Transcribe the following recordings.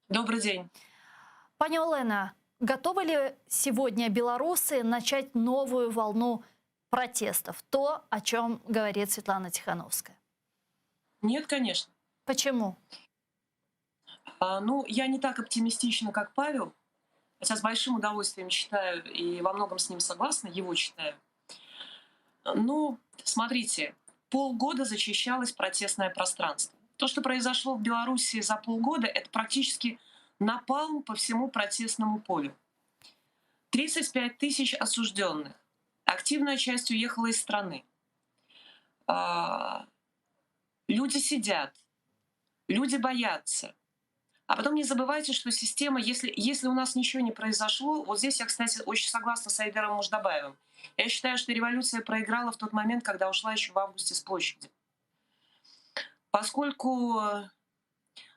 Добрый день. Пані Олена, готовы ли сегодня белорусы начать новую волну протестов? То, о чем говорит Светлана Тихановская. Нет, конечно. Почему? Ну, я не так оптимистична, как Павел, хотя с большим удовольствием читаю и во многом с ним согласна, его читаю. Ну, смотрите, полгода зачищалось протестное пространство. То, что произошло в Беларуси за полгода, это практически напалм по всему протестному полю. 35 тысяч осужденных. Активная часть уехала из страны. А, Люди сидят, люди боятся. А потом не забывайте, что система, если у нас ничего не произошло, вот здесь я, кстати, очень согласна с Айдаром Муждабаевым. Я считаю, что революция проиграла в тот момент, когда ушла еще в августе с площади. Поскольку,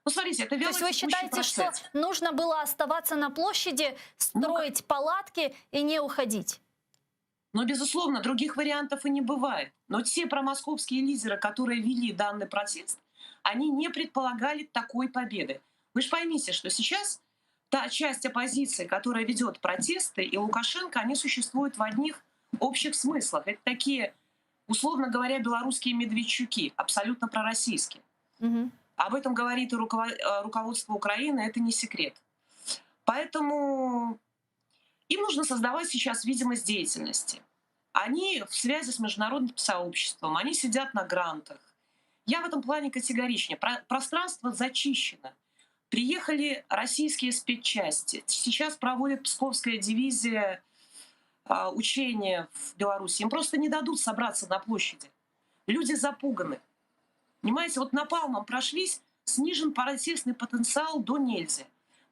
ну смотрите, это То есть вы вялотекущий считаете, что процесс. нужно было оставаться на площади, Ну, строить палатки и не уходить? но, безусловно, других вариантов и не бывает. Но те промосковские лидеры, которые вели данный протест, они не предполагали такой победы. Вы же поймите, что сейчас та часть оппозиции, которая ведет протесты, и Лукашенко, они существуют в одних общих смыслах. Это такие, условно говоря, белорусские медведчуки, абсолютно пророссийские. Мгм. Об этом говорит и руководство Украины, это не секрет. Поэтому им нужно создавать сейчас видимость деятельности. Они в связи с международным сообществом, они сидят на грантах. Я в этом плане категоричнее. Пространство зачищено. Приехали российские спецчасти. Сейчас проводит Псковская дивизия учения в Беларуси. Им просто не дадут собраться на площади. Люди запуганы. Понимаете, вот напалмом прошлись, снижен протестный потенциал до нельзя.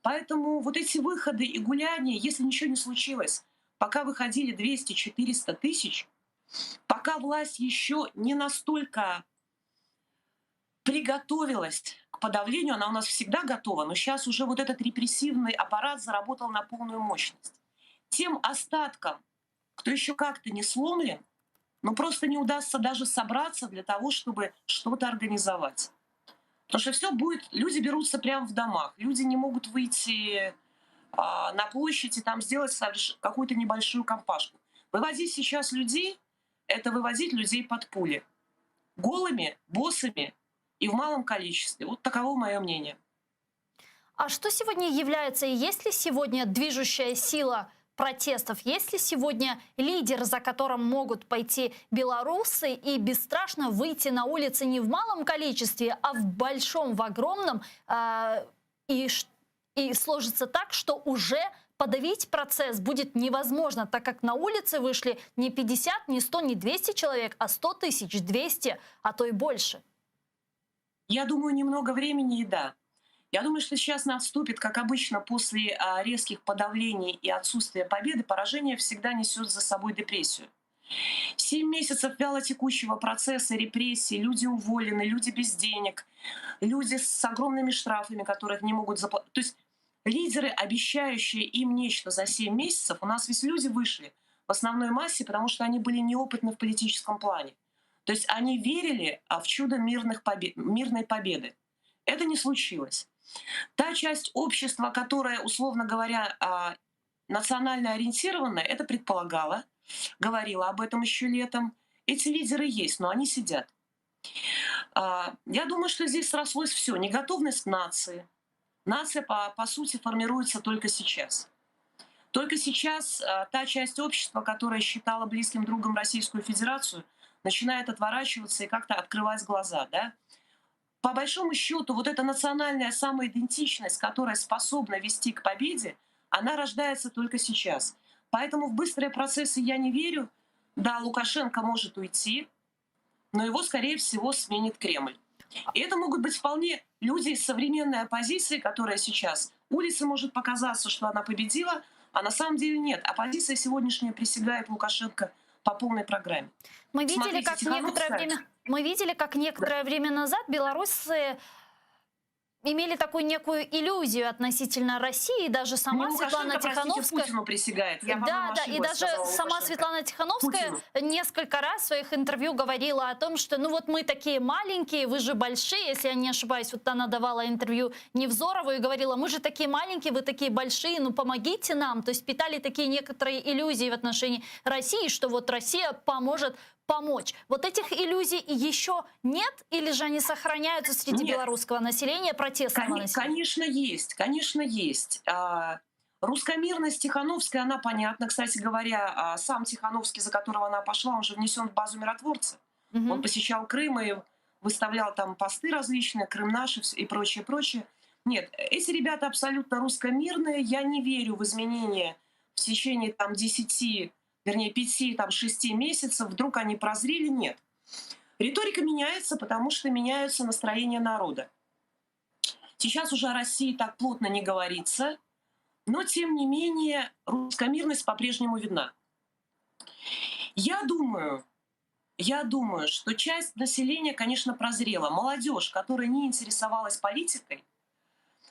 Поэтому вот эти выходы и гуляния, если ничего не случилось, пока выходили 200-400 тысяч, пока власть еще не настолько приготовилась к подавлению, она у нас всегда готова, но сейчас уже вот этот репрессивный аппарат заработал на полную мощность. Тем остаткам, кто еще как-то не сломлен, но просто не удастся даже собраться для того, чтобы что-то организовать. Потому что все будет, люди берутся прямо в домах, люди не могут выйти на площадь и там сделать какую-то небольшую компашку. Вывозить сейчас людей — это вывозить людей под пули. Голыми, боссами и в малом количестве. Вот таково мое мнение. А что сегодня является, и есть ли сегодня движущая сила протестов? Есть ли сегодня лидер, за которым могут пойти белорусы и бесстрашно выйти на улицы не в малом количестве, а в большом, в огромном, и, и сложится так, что уже подавить процесс будет невозможно, так как на улице вышли не 50, не 100, не 200 человек, а 100 тысяч, 200, а то и больше. Я думаю, немного времени и да. Я думаю, что сейчас наступит, как обычно, после резких подавлений и отсутствия победы, поражение всегда несет за собой депрессию. 7 месяцев вялотекущего процесса, репрессий, люди уволены, люди без денег, люди с огромными штрафами, которых не могут заплатить. То есть лидеры, обещающие им нечто за 7 месяцев, у нас ведь люди вышли в основной массе, потому что они были неопытны в политическом плане. То есть они верили в чудо мирной победы. Это не случилось. Та часть общества, которая, условно говоря, национально ориентированная, это предполагала, говорила об этом еще летом. Эти лидеры есть, но они сидят. Я думаю, что здесь срослось все. Неготовность нации. Нация, по сути, формируется только сейчас. Только сейчас та часть общества, которая считала близким другом Российскую Федерацию, начинает отворачиваться и как-то открывать глаза. Да? По большому счету, вот эта национальная самоидентичность, которая способна вести к победе, она рождается только сейчас. Поэтому в быстрые процессы я не верю. Да, Лукашенко может уйти, но его, скорее всего, сменит Кремль. И это могут быть вполне люди из современной оппозиции, которая сейчас. Улице может показаться, что она победила, а на самом деле нет. Оппозиция сегодняшняя присягает Лукашенко по полной программе. Мы видели, Смотрите, как некоторое Тихановская. время, мы видели, как некоторое время назад белорусы имели такую некую иллюзию относительно России, и даже Не сама Светлана Лукашенко, простите, Тихановская. Путину присягает. Я, по-моему, Да, да, и ошиблась, даже сказала сама Лукашенко. Светлана Тихановская Путину. несколько раз в своих интервью говорила о том, что ну вот мы такие маленькие, вы же большие, если я не ошибаюсь, вот она давала интервью Невзорову и говорила, мы же такие маленькие, вы такие большие, ну помогите нам. То есть питали такие некоторые иллюзии в отношении России, что вот Россия поможет помочь. Вот этих иллюзий еще нет, или же они сохраняются среди Нет, белорусского населения, протестного населения? конечно, есть, конечно, есть. Русскомирность Тихановская, она понятна. Кстати говоря, сам Тихановский, за которого она пошла, он же внесен в базу миротворцев. Он Мгм. посещал Крым и выставлял там посты различные, Крым наш и прочее, прочее. Нет, эти ребята абсолютно русскомирные. Я не верю в изменения в течение там 10, вернее 5, там 6 месяцев. Вдруг они прозрели? Нет. Риторика меняется, потому что меняются настроения народа. Сейчас уже о России так плотно не говорится, но тем не менее русскомирность по-прежнему видна. Я думаю, я думаю, что часть населения, конечно, прозрела. Молодежь, которая не интересовалась политикой,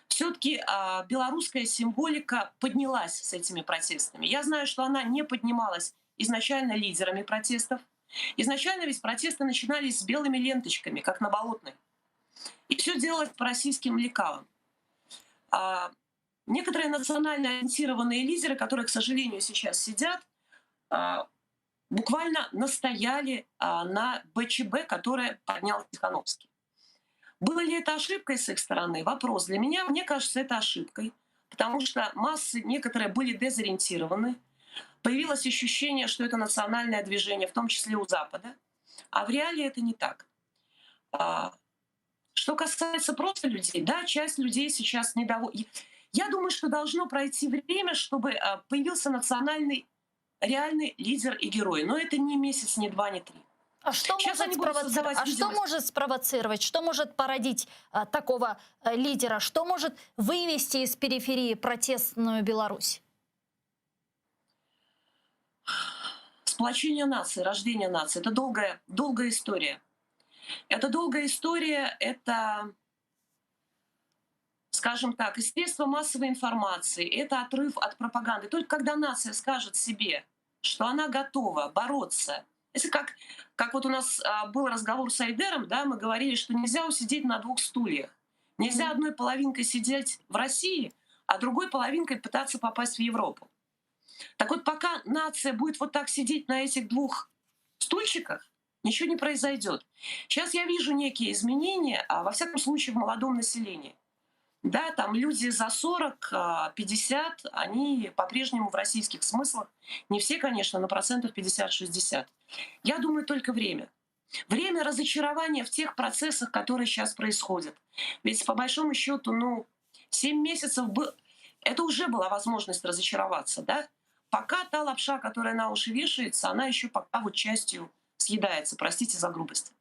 все-таки белорусская символика поднялась с этими протестами. Я знаю, что она не поднималась изначально лидерами протестов. Изначально ведь протесты начинались с белыми ленточками, как на Болотной. И все делалось по российским лекалам. А, Некоторые национально ориентированные лидеры, которые, к сожалению, сейчас сидят, а, буквально настояли на БЧБ, которое поднял Тихановский. Было ли это ошибкой с их стороны? Вопрос. Для меня, мне кажется, это ошибкой, потому что массы некоторые были дезориентированы. Появилось ощущение, что это национальное движение, в том числе у Запада. А в реалии это не так. А, Что касается просто людей, да, часть людей сейчас недовольна. Я думаю, что должно пройти время, чтобы появился национальный реальный лидер и герой. Но это не месяц, не два, не три. А что Сейчас может они будут спровоцировать? создавать А что видимость. может спровоцировать? Что может породить такого лидера? Что может вывести из периферии протестную Беларусь? Сплочение нации, рождение нации — это долгая, долгая история. Это долгая история, это, скажем так, и средства массовой информации, это отрыв от пропаганды. Только когда нация скажет себе, что она готова бороться, если как вот у нас был разговор с Айдером, да, мы говорили, что нельзя усидеть на двух стульях. Нельзя Мгм. одной половинкой сидеть в России, а другой половинкой пытаться попасть в Европу. Так вот, пока нация будет вот так сидеть на этих двух стульчиках, ничего не произойдет. Сейчас я вижу некие изменения, во всяком случае, в молодом населении. Да, там люди за 40, 50, они по-прежнему в российских смыслах. Не все, конечно, но процентов 50-60. Я думаю, только время. Время разочарования в тех процессах, которые сейчас происходят. Ведь по большому счету, ну, 7 месяцев это уже была возможность разочароваться, да? Пока та лапша, которая на уши вешается, она еще пока вот частью съедается, простите за грубость.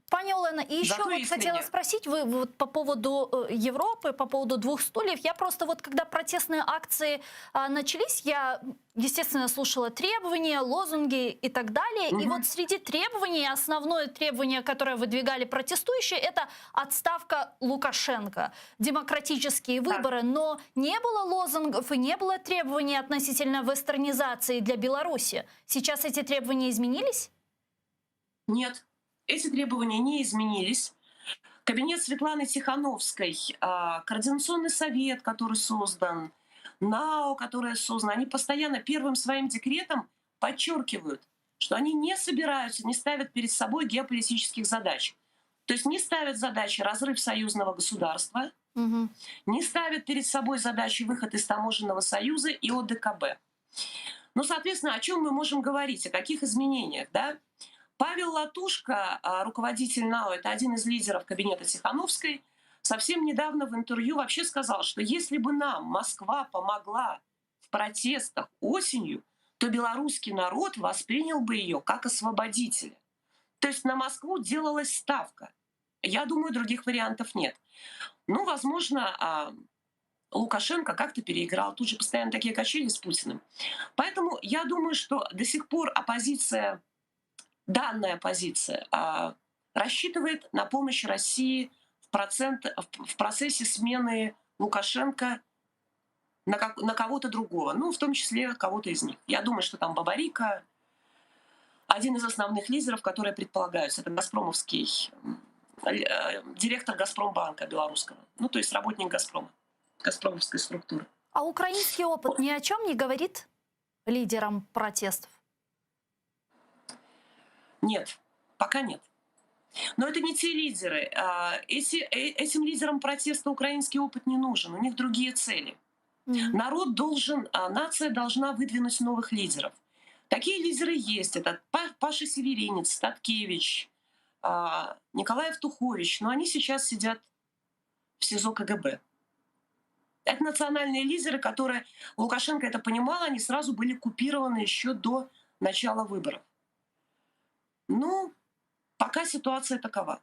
Пані Олена, и еще Зато вот хотела искренне. спросить, вы вот по поводу Европы, по поводу двух стульев. Я просто вот, когда протестные акции начались, я, естественно, слушала требования, лозунги и так далее. И Мгм. вот среди требований, основное требование, которое выдвигали протестующие, это отставка Лукашенко, демократические Так, выборы. Но не было лозунгов и не было требований относительно вестернизации для Беларуси. Сейчас эти требования изменились? нет, эти требования не изменились. Кабинет Светланы Тихановской, Координационный совет, который создан, НАО, которое создано, они постоянно первым своим декретом подчеркивают, что они не собираются, не ставят перед собой геополитических задач. То есть не ставят задачи разрыв союзного государства, Мгм. не ставят перед собой задачи выход из таможенного союза и ОДКБ. Ну, соответственно, о чем мы можем говорить, о каких изменениях, да? Павел Латушко, руководитель НАО, это один из лидеров кабинета Тихановской, совсем недавно в интервью вообще сказал, что если бы нам Москва помогла в протестах осенью, то белорусский народ воспринял бы ее как освободителя. То есть на Москву делалась ставка. Я думаю, других вариантов нет. Ну, возможно, Лукашенко как-то переиграл. Тут же постоянно такие качели с Путиным. Поэтому я думаю, что до сих пор оппозиция, данная позиция, рассчитывает на помощь России в в процессе смены Лукашенко на кого-то другого, ну, в том числе кого-то из них. Я думаю, что там Бабарика, один из основных лидеров, которые предполагаются, это газпромовский директор Газпромбанка белорусского, ну, то есть работник Газпрома, газпромовской структуры. А украинский опыт ни о чем не говорит лидерам протестов? Нет, пока нет. Но это не те лидеры. Этим лидерам протеста украинский опыт не нужен, у них другие цели. М. Нация должна выдвинуть новых лидеров. Такие лидеры есть. Это Паша Северинец, Таткевич, Николай Евтухович. Но они сейчас сидят в СИЗО КГБ. Это национальные лидеры, которые, Лукашенко это понимал, они сразу были купированы еще до начала выборов. Ну, пока ситуация такова.